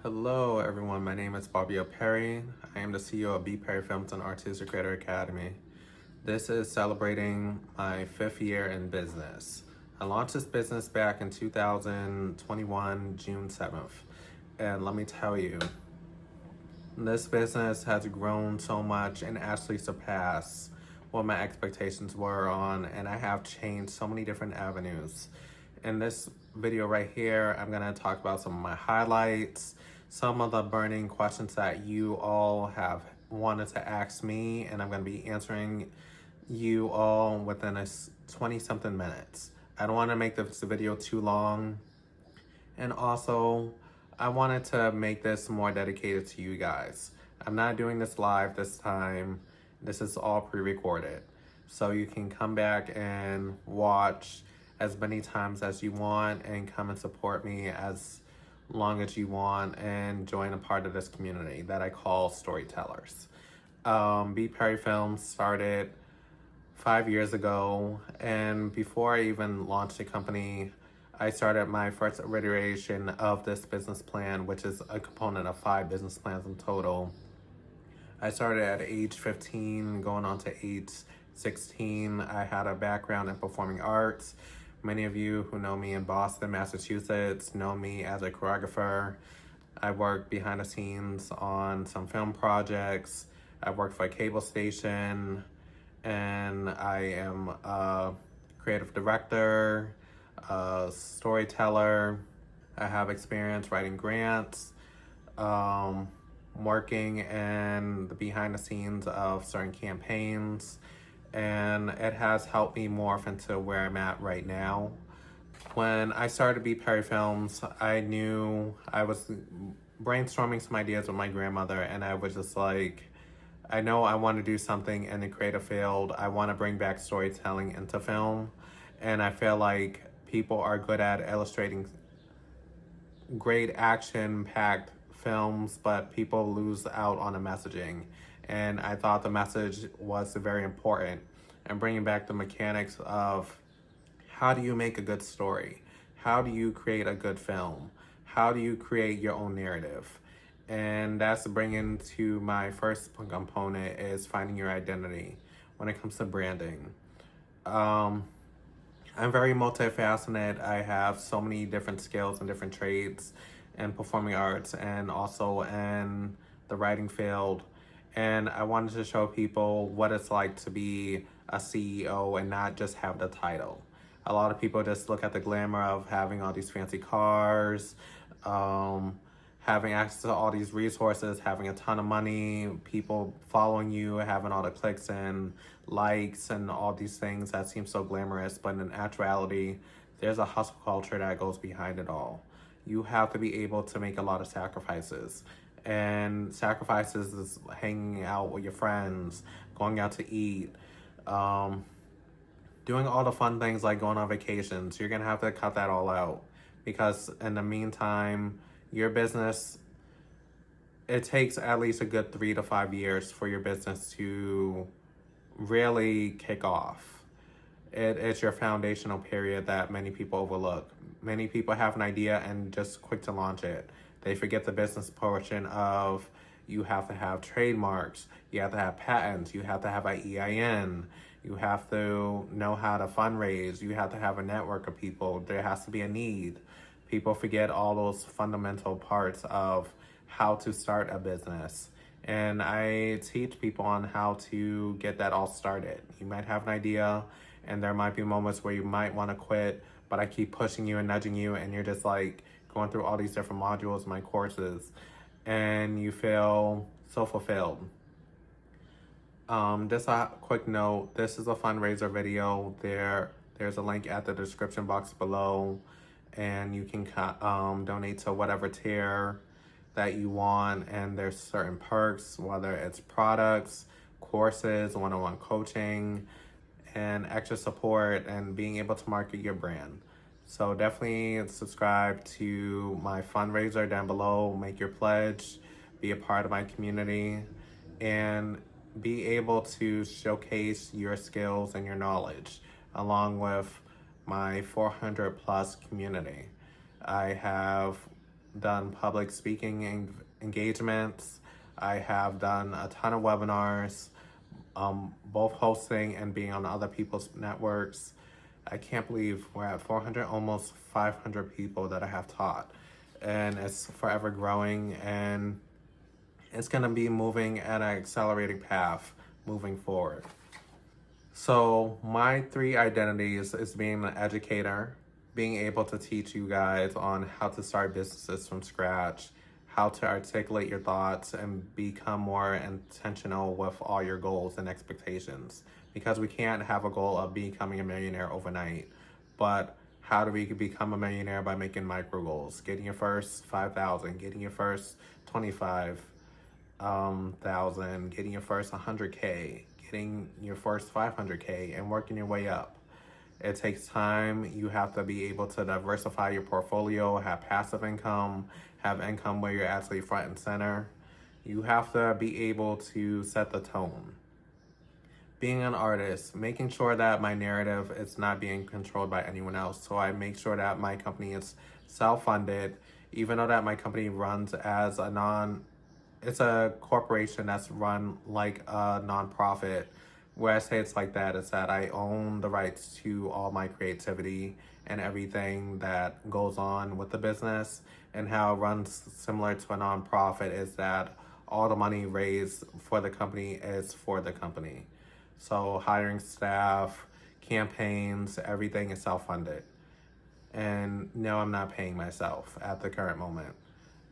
Hello everyone, my name is Bobby Perry. I am the CEO of BPerryFilms and Artistic Creator Academy. This is celebrating my 5th year in business. I launched this business back in 2021, June 7th. And let me tell you, this business has grown so much and actually surpassed what my expectations were on, and I have changed so many different avenues. In this video right here, I'm gonna talk about some of my highlights, some of the burning questions that you all have wanted to ask me, and I'm gonna be answering you all within 20 something minutes. I don't wanna make this video too long. And also, I wanted to make this more dedicated to you guys. I'm not doing this live this time. This is all pre-recorded. So you can come back and watch as many times as you want and come and support me as long as you want and join a part of this community that I call storytellers. B. Perry Films started 5 years ago, and before I even launched the company, I started my first iteration of this business plan, which is a component of 5 business plans in total. I started at age 15, going on to age 16. I had a background in performing arts. Many of you who know me in Boston, Massachusetts, know me as a choreographer. I worked behind the scenes on some film projects. I worked for a cable station, and I am a creative director, a storyteller. I have experience writing grants, working in the behind the scenes of certain campaigns, and it has helped me morph into where I'm at right now. When I started B. Perry Films, I knew I was brainstorming some ideas with my grandmother, and I was just like, I know I want to do something in the creative field. I want to bring back storytelling into film, and I feel like people are good at illustrating great action-packed films, but people lose out on the messaging. And I thought the message was very important, and bringing back the mechanics of how do you make a good story? How do you create a good film? How do you create your own narrative? And that's bringing to my first component is finding your identity when it comes to branding. I'm very multifaceted. I have so many different skills and different trades in performing arts and also in the writing field. And I wanted to show people what it's like to be a CEO and not just have the title. A lot of people just look at the glamour of having all these fancy cars, having access to all these resources, having a ton of money, people following you, having all the clicks and likes and all these things that seem so glamorous. But in actuality, there's a hustle culture that goes behind it all. You have to be able to make a lot of sacrifices. And sacrifices is hanging out with your friends, going out to eat, doing all the fun things like going on vacations. You're going to have to cut that all out because in the meantime, your business, it takes at least a good 3 to 5 years for your business to really kick off. It's your foundational period that many people overlook. Many people have an idea and just quick to launch it. They forget the business portion of you have to have trademarks, you have to have patents, you have to have an EIN, you have to know how to fundraise, you have to have a network of people, there has to be a need. People forget all those fundamental parts of how to start a business. And I teach people on how to get that all started. You might have an idea and there might be moments where you might want to quit, but I keep pushing you and nudging you and you're just like going through all these different modules, my courses, and you feel so fulfilled. Just a quick note, this is a fundraiser video. There's a link at the description box below, and you can donate to whatever tier that you want, and there's certain perks, whether it's products, courses, one-on-one coaching, and extra support, and being able to market your brand. So definitely subscribe to my fundraiser down below, make your pledge, be a part of my community, and be able to showcase your skills and your knowledge along with my 400 plus community. I have done public speaking engagements. I have done a ton of webinars, both hosting and being on other people's networks. I can't believe we're at 400, almost 500 people that I have taught. And it's forever growing, and it's going to be moving at an accelerating path moving forward. So my three identities is being an educator, being able to teach you guys on how to start businesses from scratch, how to articulate your thoughts and become more intentional with all your goals and expectations. Because we can't have a goal of becoming a millionaire overnight, but how do we become a millionaire by making micro goals? Getting your first 5,000, getting your first 25,000, getting your first 100K, getting your first 500K, and working your way up. It takes time. You have to be able to diversify your portfolio, have passive income, have income where you're actually front and center. You have to be able to set the tone. Being an artist, making sure that my narrative is not being controlled by anyone else. So I make sure that my company is self-funded, even though that my company runs as it's a corporation that's run like a nonprofit. Where I say it's like that is that I own the rights to all my creativity and everything that goes on with the business. And how it runs similar to a nonprofit is that all the money raised for the company is for the company. So hiring staff, campaigns, everything is self-funded. And no, I'm not paying myself at the current moment.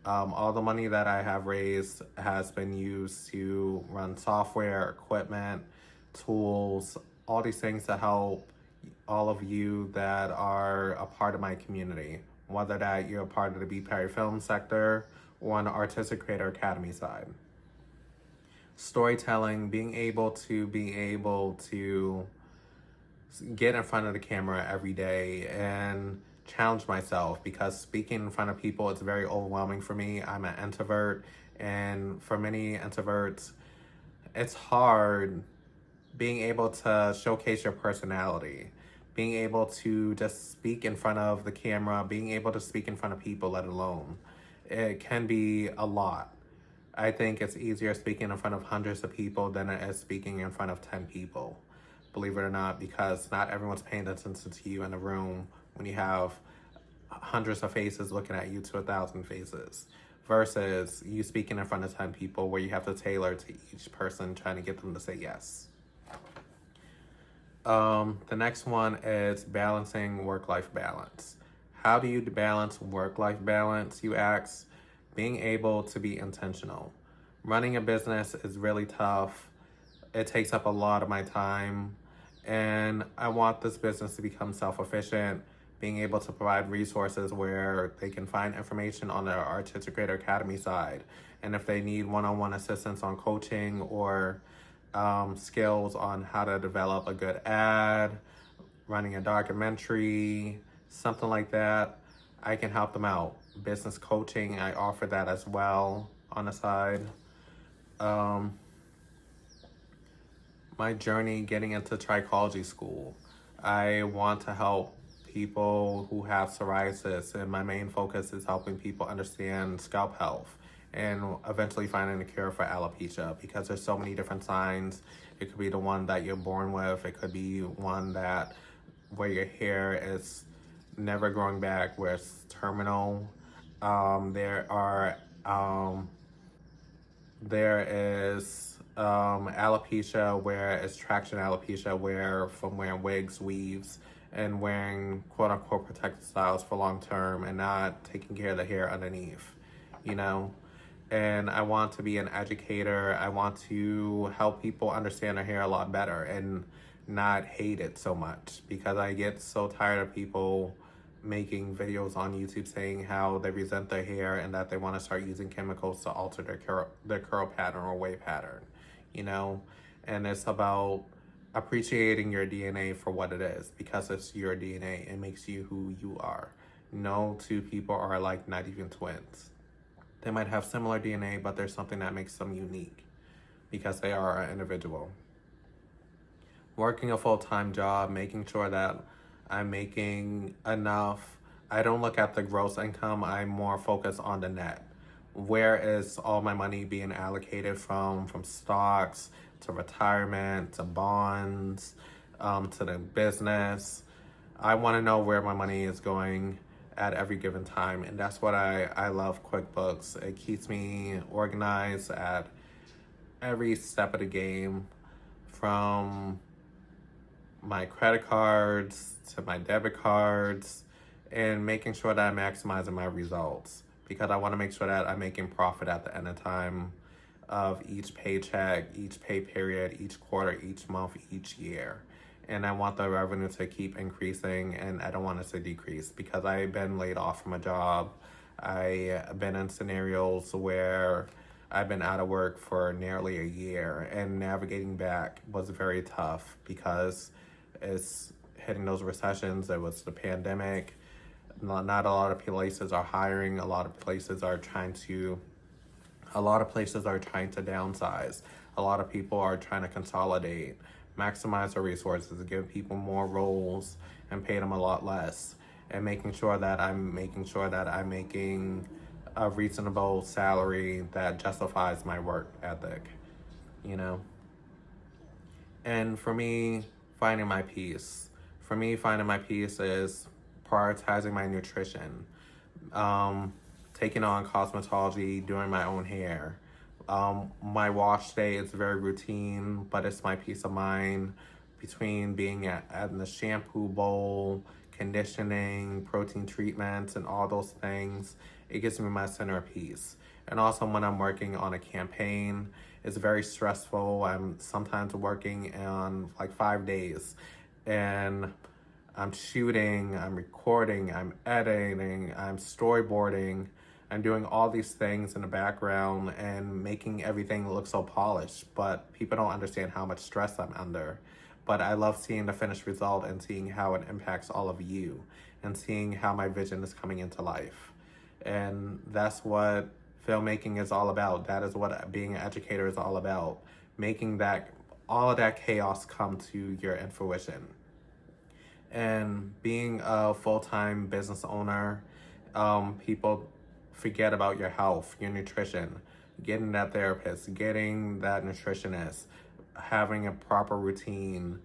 All the money that I have raised has been used to run software, equipment, tools, all these things to help all of you that are a part of my community, whether that you're a part of the BPerryFilms sector or on the Artistic Creator Academy side. Storytelling, being able to get in front of the camera every day and challenge myself, because speaking in front of people is very overwhelming for me. I'm an introvert, and for many introverts, it's hard being able to showcase your personality, being able to just speak in front of the camera, being able to speak in front of people, let alone. It can be a lot. I think it's easier speaking in front of hundreds of people than it is speaking in front of 10 people, believe it or not, because not everyone's paying attention to you in the room when you have hundreds of faces looking at you to 1,000 faces, versus you speaking in front of 10 people where you have to tailor to each person, trying to get them to say yes. The next one is balancing work-life balance. How do you balance work-life balance, you ask? Being able to be intentional. Running a business is really tough. It takes up a lot of my time, and I want this business to become self-efficient, being able to provide resources where they can find information on the Artistic Creator Academy side. And if they need one-on-one assistance on coaching or skills on how to develop a good ad, running a documentary, something like that, I can help them out. Business coaching, I offer that as well on the side. My journey getting into trichology school. I want to help people who have psoriasis, and my main focus is helping people understand scalp health and eventually finding a cure for alopecia, because there's so many different signs. It could be the one that you're born with. It could be one that where your hair is never growing back, where it's terminal. There is alopecia, where it's traction alopecia, where from wearing wigs, weaves, and wearing quote-unquote protective styles for long term and not taking care of the hair underneath, you know? And I want to be an educator. I want to help people understand their hair a lot better and not hate it so much, because I get so tired of people making videos on YouTube saying how they resent their hair and that they want to start using chemicals to alter their curl pattern or wave pattern, you know? And it's about appreciating your DNA for what it is, because it's your DNA. It makes you who you are. No two people are like, not even twins. They might have similar DNA, but there's something that makes them unique because they are an individual. Working a full-time job, making sure that I'm making enough I don't look at the gross income. I'm more focused on the net. Where is all my money being allocated from stocks to retirement to bonds, to the business? I want to know where my money is going at every given time. And that's what I love QuickBooks. It keeps me organized at every step of the game, from my credit cards to my debit cards, and making sure that I'm maximizing my results, because I want to make sure that I'm making profit at the end of time of each paycheck, each pay period, each quarter, each month, each year. And I want the revenue to keep increasing, and I don't want it to decrease, because I've been laid off from a job. I've been in scenarios where I've been out of work for nearly a year, and navigating back was very tough because it's hitting those recessions. It was the pandemic. Not a lot of places are hiring. A lot of places are trying to downsize. A lot of people are trying to consolidate, maximize their resources, give people more roles and pay them a lot less, and making sure that I'm making a reasonable salary that justifies my work ethic, you know? And for me, finding my peace. For me, finding my peace is prioritizing my nutrition, taking on cosmetology, doing my own hair. My wash day is very routine, but it's my peace of mind between being at the shampoo bowl, conditioning, protein treatments, and all those things. It gives me my center of peace. And also when I'm working on a campaign, it's very stressful. I'm sometimes working on like 5 days, and I'm shooting, I'm recording, I'm editing, I'm storyboarding. I'm doing all these things in the background and making everything look so polished, but people don't understand how much stress I'm under. But I love seeing the finished result and seeing how it impacts all of you, and seeing how my vision is coming into life. And that's what filmmaking is all about. That is what being an educator is all about. Making that all of that chaos come to your fruition. And being a full-time business owner, people forget about your health, your nutrition, getting that therapist, getting that nutritionist, having a proper routine,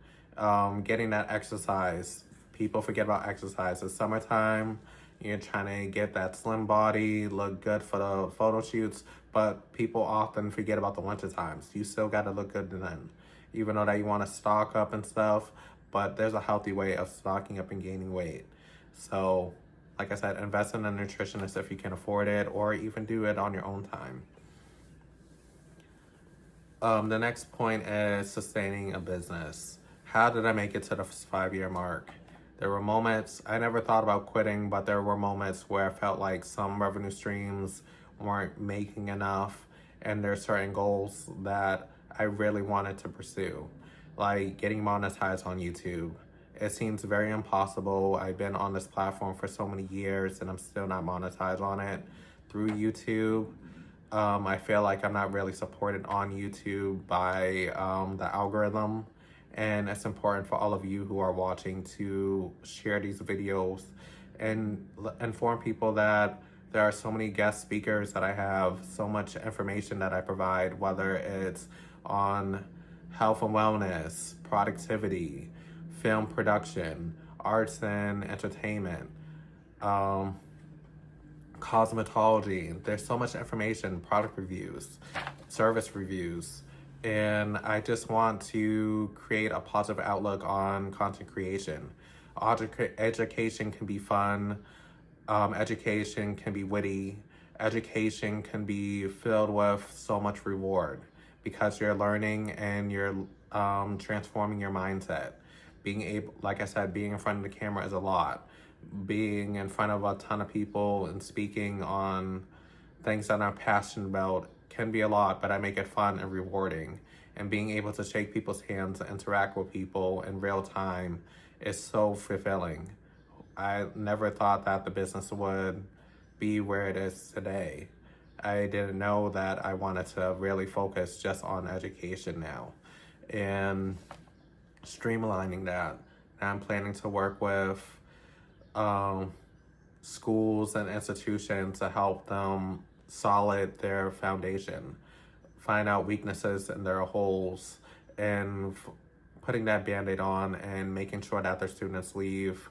getting that exercise. People forget about exercise. It's summertime, you're trying to get that slim body, look good for the photo shoots, but people often forget about the winter times. You still got to look good then, even though that you want to stock up and stuff, but there's a healthy way of stocking up and gaining weight. So, like I said, invest in a nutritionist if you can afford it, or even do it on your own time. The next point is sustaining a business. How did I make it to the 5-year mark? There were moments, I never thought about quitting, but there were moments where I felt like some revenue streams weren't making enough, and there's certain goals that I really wanted to pursue, like getting monetized on YouTube. It seems very impossible. I've been on this platform for so many years and I'm still not monetized on it through YouTube. I feel like I'm not really supported on YouTube by the algorithm. And it's important for all of you who are watching to share these videos and inform people that there are so many guest speakers that I have, so much information that I provide, whether it's on health and wellness, productivity, film production, arts and entertainment, cosmetology. There's so much information, product reviews, service reviews. And I just want to create a positive outlook on content creation. Education can be fun. Education can be witty. Education can be filled with so much reward, because you're learning and you're transforming your mindset. Being able, like I said, being in front of the camera is a lot. Being in front of a ton of people and speaking on things that I'm passionate about can be a lot, but I make it fun and rewarding. And being able to shake people's hands and interact with people in real time is so fulfilling. I never thought that the business would be where it is today. I didn't know that I wanted to really focus just on education now. And streamlining that. Now I'm planning to work with schools and institutions to help them solid their foundation, find out weaknesses in their holes, and putting that band-aid on and making sure that their students leave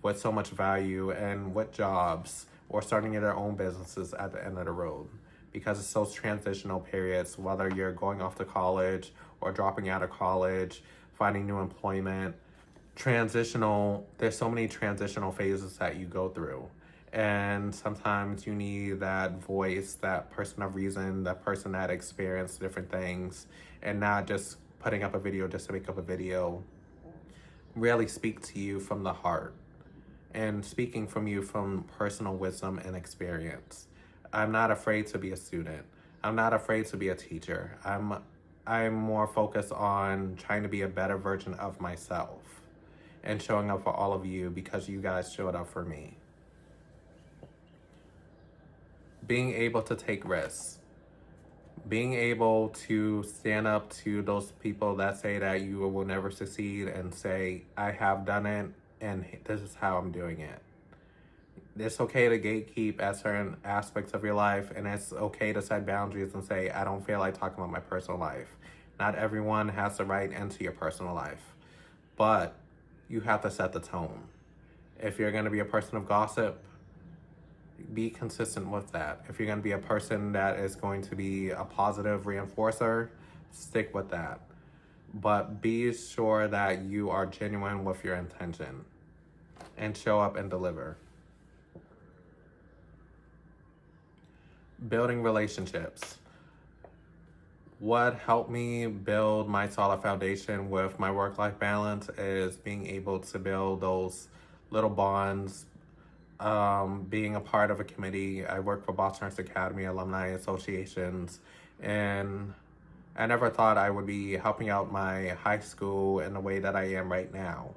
with so much value and with jobs or starting their own businesses at the end of the road. Because it's those transitional periods, whether you're going off to college or dropping out of college, finding new employment, there's so many transitional phases that you go through. And sometimes you need that voice, that person of reason, that person that experienced different things, and not just putting up a video just to make up a video. Really speak to you from the heart and speaking from you from personal wisdom and experience. I'm not afraid to be a student. I'm not afraid to be a teacher. I'm more focused on trying to be a better version of myself and showing up for all of you because you guys showed up for me. Being able to take risks. Being able to stand up to those people that say that you will never succeed and say, I have done it and this is how I'm doing it. It's okay to gatekeep at certain aspects of your life, and it's okay to set boundaries and say, I don't feel like talking about my personal life. Not everyone has the right into your personal life, but you have to set the tone. If you're going to be a person of gossip, be consistent with that. If you're going to be a person that is going to be a positive reinforcer, stick with that. But be sure that you are genuine with your intention and show up and deliver. Building relationships. What helped me build my solid foundation with my work-life balance is being able to build those little bonds, being a part of a committee. I work for Boston Arts Academy alumni associations, and I never thought I would be helping out my high school in the way that I am right now.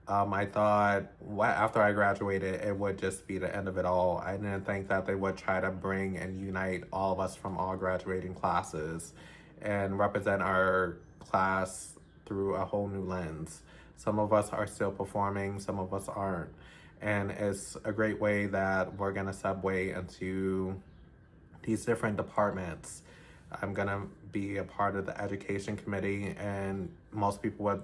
I thought after I graduated, it would just be the end of it all. I didn't think that they would try to bring and unite all of us from all graduating classes and represent our class through a whole new lens. Some of us are still performing, some of us aren't. And it's a great way that we're gonna segue into these different departments. I'm gonna be a part of the education committee, and most people would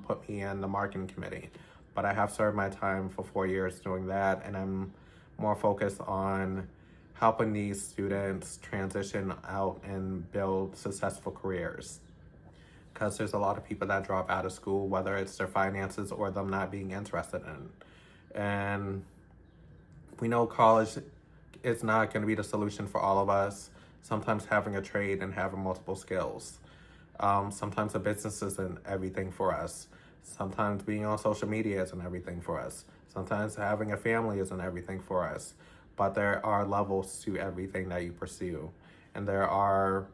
put me in the marketing committee. But I have served my time for 4 years doing that, and I'm more focused on helping these students transition out and build successful careers. Because there's a lot of people that drop out of school, whether it's their finances or them not being interested in. And we know college is not going to be the solution for all of us. Sometimes having a trade and having multiple skills. Sometimes a business isn't everything for us. Sometimes being on social media isn't everything for us. Sometimes having a family isn't everything for us. But there are levels to everything that you pursue. And there are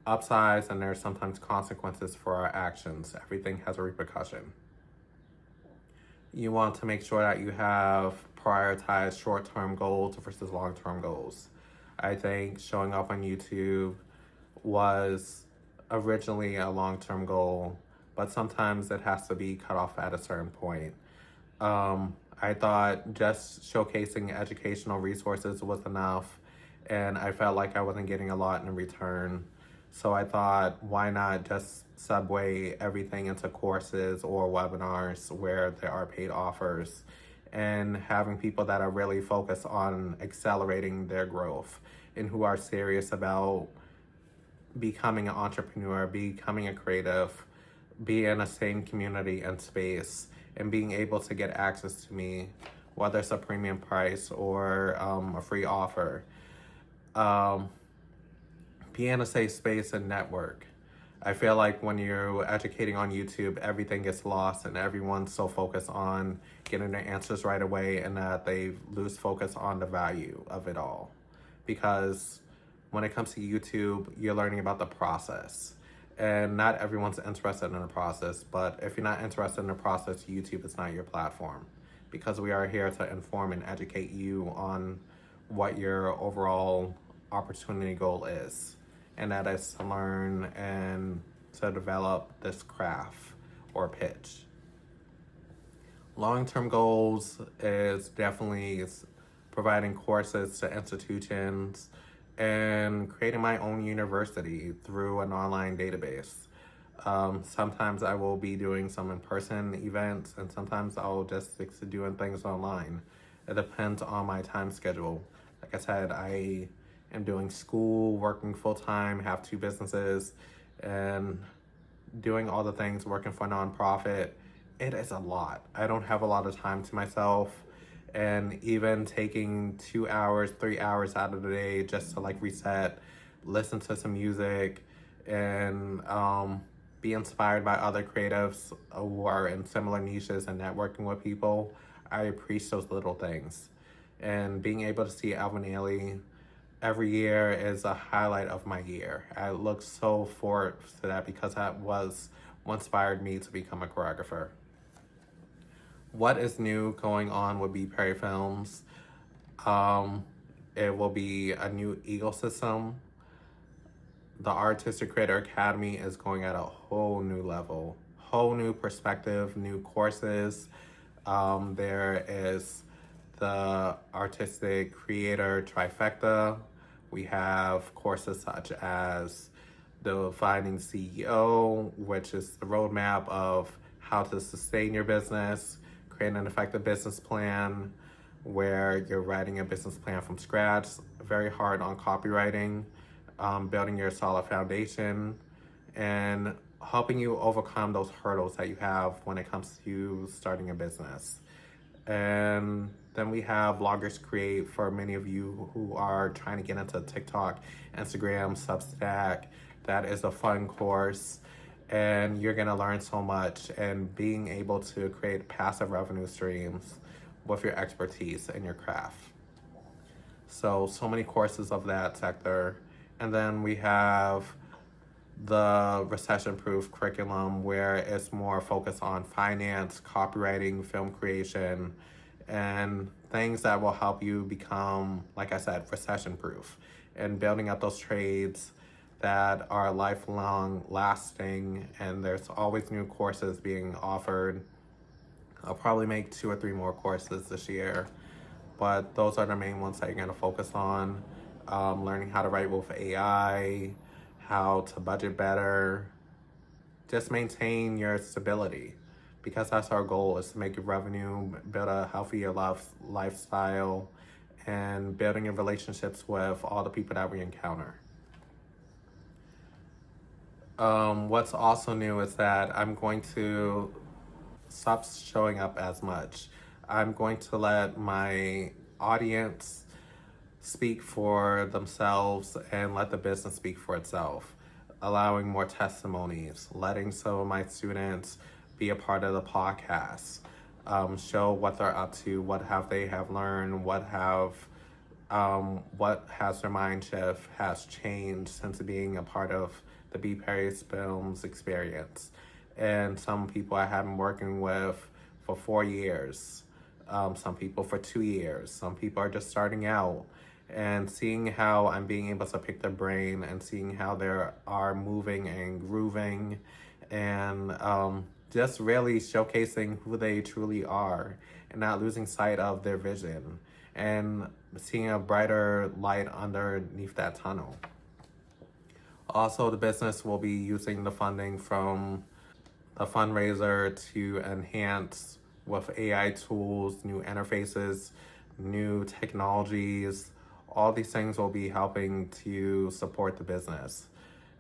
upsides and there's sometimes consequences for our actions. Everything has a repercussion. You want to make sure that you have prioritized short-term goals versus long-term goals. I think showing up on YouTube was originally a long-term goal, but sometimes it has to be cut off at a certain point. I thought just showcasing educational resources was enough, and I felt like I wasn't getting a lot in return. So I thought, why not just segue everything into courses or webinars where there are paid offers, and having people that are really focused on accelerating their growth and who are serious about becoming an entrepreneur, becoming a creative, be in the same community and space, and being able to get access to me, whether it's a premium price or a free offer. Be in a safe space and network. I feel like when you're educating on YouTube, everything gets lost and everyone's so focused on getting their answers right away and that they lose focus on the value of it all. Because when it comes to YouTube, you're learning about the process. And not everyone's interested in the process, but if you're not interested in the process, YouTube is not your platform. Because we are here to inform and educate you on what your overall opportunity goal is. And that is to learn and to develop this craft or pitch. Long-term goals is definitely providing courses to institutions and creating my own university through an online database. Sometimes I will be doing some in-person events, and sometimes I'll just stick to doing things online. It depends on my time schedule. Like I said, I am doing school, working full-time, have two businesses, and doing all the things, working for a nonprofit. It is a lot. I don't have a lot of time to myself. And even taking 2 hours, 3 hours out of the day just to like reset, listen to some music, and be inspired by other creatives who are in similar niches and networking with people. I appreciate those little things. And being able to see Alvin Ailey every year is a highlight of my year. I look so forward to that because that was what inspired me to become a choreographer. What is new going on with BPerryFilms? It will be a new ecosystem. The Artistic Creator Academy is going at a whole new level, whole new perspective, new courses. There is the Artistic Creator Trifecta. We have courses such as Defining CEO, which is the roadmap of how to sustain your business, create an effective business plan, where you're writing a business plan from scratch, very hard on copywriting, building your solid foundation, and helping you overcome those hurdles that you have when it comes to starting a business. And then we have Bloggers Create for many of you who are trying to get into TikTok, Instagram, Substack. That is a fun course, and you're gonna learn so much and being able to create passive revenue streams with your expertise and your craft. So many courses of that sector. And then we have the recession-proof curriculum where it's more focused on finance, copywriting, film creation, and things that will help you become, like I said, recession-proof and building up those trades that are lifelong lasting. And there's always new courses being offered. I'll probably make 2 or 3 more courses this year, but those are the main ones that you're going to focus on. Learning how to write with AI, how to budget better, just maintain your stability, because that's our goal, is to make your revenue, build a healthier lifestyle, and building your relationships with all the people that we encounter. What's also new is that I'm going to stop showing up as much. I'm going to let my audience speak for themselves and let the business speak for itself, allowing more testimonies, letting some of my students be a part of the podcast, show what they're up to, what they have learned, what has their mind shift has changed since being a part of the BPerryFilms experience. And some people I have been working with for 4 years, some people for 2 years, some people are just starting out, and seeing how I'm being able to pick their brain and seeing how they are moving and grooving, and just really showcasing who they truly are and not losing sight of their vision and seeing a brighter light underneath that tunnel. Also, the business will be using the funding from the fundraiser to enhance with AI tools, new interfaces, new technologies. All these things will be helping to support the business.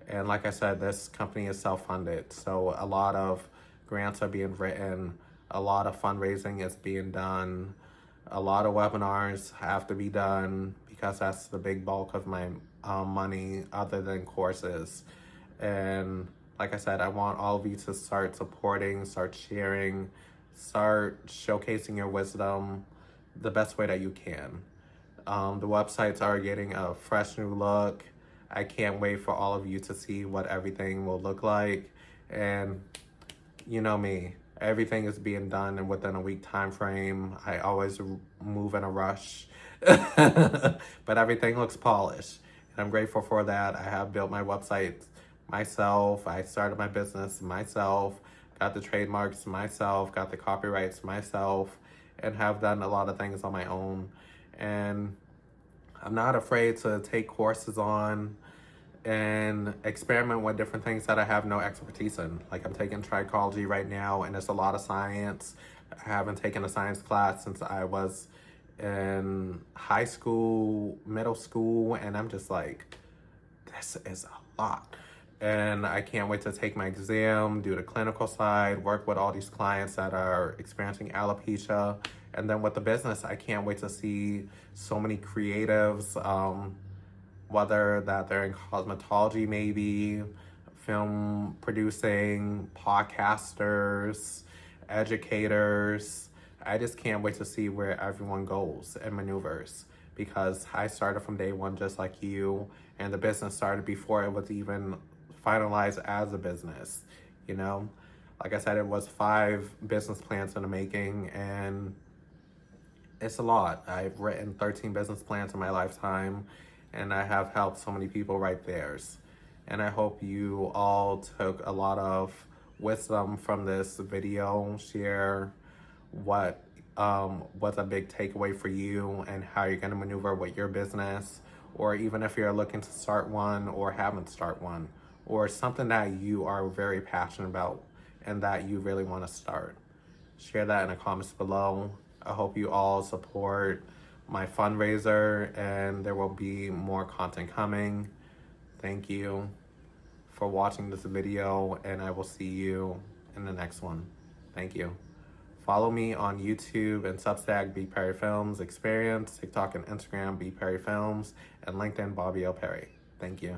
And like I said, this company is self-funded, so a lot of grants are being written, a lot of fundraising is being done, a lot of webinars have to be done because that's the big bulk of my money other than courses. And like I said, I want all of you to start supporting, start sharing, start showcasing your wisdom the best way that you can. The websites are getting a fresh new look. I can't wait for all of you to see what everything will look like. And you know me, everything is being done within a week time frame. I always move in a rush, but everything looks polished. And I'm grateful for that. I have built my website myself. I started my business myself, got the trademarks myself, got the copyrights myself, and have done a lot of things on my own. And I'm not afraid to take courses on and experiment with different things that I have no expertise in. Like I'm taking trichology right now, and it's a lot of science. I haven't taken a science class since I was in high school, middle school, and I'm just like, this is a lot. And I can't wait to take my exam, do the clinical side, work with all these clients that are experiencing alopecia. And then with the business, I can't wait to see so many creatives, whether that they're in cosmetology, maybe film producing, podcasters, educators. I just can't wait to see where everyone goes and maneuvers, because I started from day one just like you, and the business started before it was even finalized as a business. You know, like I said, it was 5 business plans in the making, and it's a lot. I've written 13 business plans in my lifetime, and I have helped so many people write theirs. And I hope you all took a lot of wisdom from this video. Share what was a big takeaway for you and how you're going to maneuver with your business, or even if you're looking to start one or haven't start one, or something that you are very passionate about and that you really want to start. Share that in the comments below. I hope you all support my fundraiser, and there will be more content coming. Thank you for watching this video, and I will see you in the next one. Thank you. Follow me on YouTube and Substack, BPerryFilms Experience, TikTok and Instagram, BPerryFilms, and LinkedIn, Bobby L. Perry. Thank you.